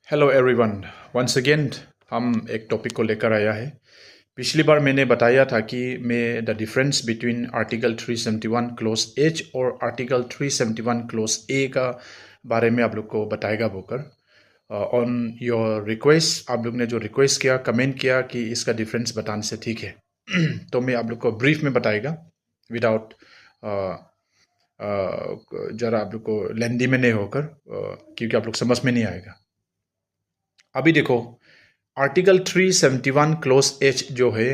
Hello everyone, once again हम एक topic को लेकर आया है। पिछली बार मैंने बताया था कि मैं the difference between article 371 clause H और आर्टिकल 371 क्लोज ए का बारे में आप लोग को बताएगा बोकर। ऑन योर रिक्वेस्ट, आप लोग ने जो रिक्वेस्ट किया, कमेंट किया कि इसका डिफरेंस बताने से ठीक है तो मैं आप लोग को ब्रीफ में बताएगा विदाउट ज़रा आप लोग को लेंदी में नहीं होकर, क्योंकि आप लोग समझ में नहीं आएगा। अभी देखो, आर्टिकल 371 क्लोज एच जो है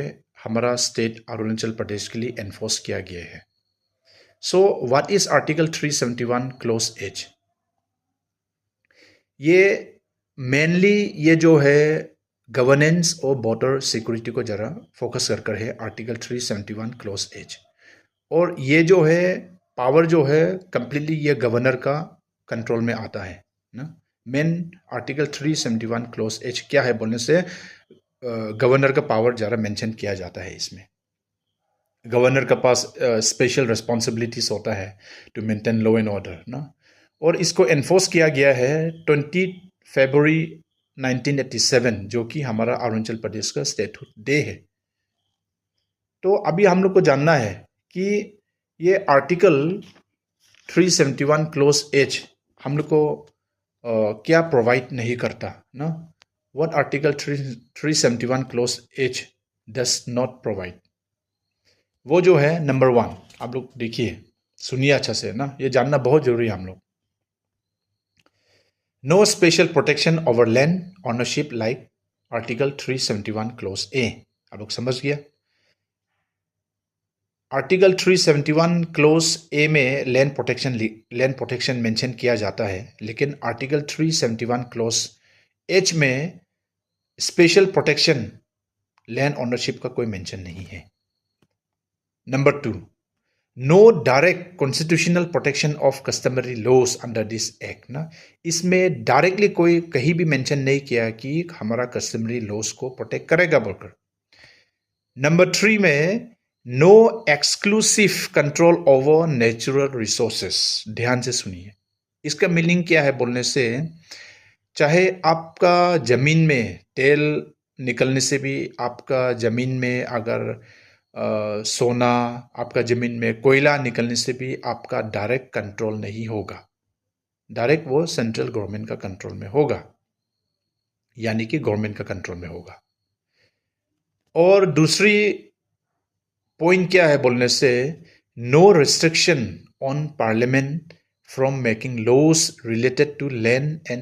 हमारा स्टेट अरुणाचल प्रदेश के लिए एनफोर्स किया गया है। So what is article 371 clause H? ये मेनली ये जो है गवर्नेंस और बॉर्डर सिक्योरिटी को जरा फोकस कर है आर्टिकल 371 क्लोज एच। और ये जो है पावर जो है कंप्लीटली ये गवर्नर का कंट्रोल में आता है ना। मेन आर्टिकल 371 क्लोज एच क्या है बोलने से गवर्नर का पावर ज़रा मेंशन किया जाता है। इसमें गवर्नर के पास स्पेशल रिस्पॉन्सिबिलिटीज होता है to maintain law and order ना। और इसको एनफोर्स किया गया है 20 फरवरी 1987, जो कि हमारा अरुणाचल प्रदेश का स्टेटहुड डे है। तो अभी हम लोग को जानना है कि ये आर्टिकल 371 क्लोज एच हम लोग को क्या प्रोवाइड नहीं करता ना। What article 371 clause H does not provide, वो जो है नंबर 1, आप लोग देखिए, सुनिए अच्छा से ना, ये जानना बहुत जरूरी है हम लोग। No special protection over land ownership like article 371 clause A. आप लोग समझ गया? आर्टिकल 371 क्लोज ए में लैंड प्रोटेक्शन मेंशन किया जाता है, लेकिन आर्टिकल 371 क्लोज एच में स्पेशल प्रोटेक्शन लैंड ओनरशिप का कोई मेंशन नहीं है। Number 2, no direct constitutional protection of customary laws under this act ना। इसमें डायरेक्टली कोई कहीं भी मेंशन नहीं किया कि हमारा कस्टमरी लॉज को प्रोटेक्ट करेगा बोलकर। नंबर 3 में no exclusive control over natural resources. ध्यान से सुनिए, इसका मीनिंग क्या है बोलने से, चाहे आपका जमीन में तेल निकलने से भी, आपका जमीन में अगर सोना, आपका जमीन में कोयला निकलने से भी आपका डायरेक्ट कंट्रोल नहीं होगा। डायरेक्ट वो सेंट्रल गवर्नमेंट का कंट्रोल में होगा, यानी कि गवर्नमेंट का कंट्रोल में होगा। और दूसरी पॉइंट क्या है बोलने से, no restriction on parliament from making laws related to land and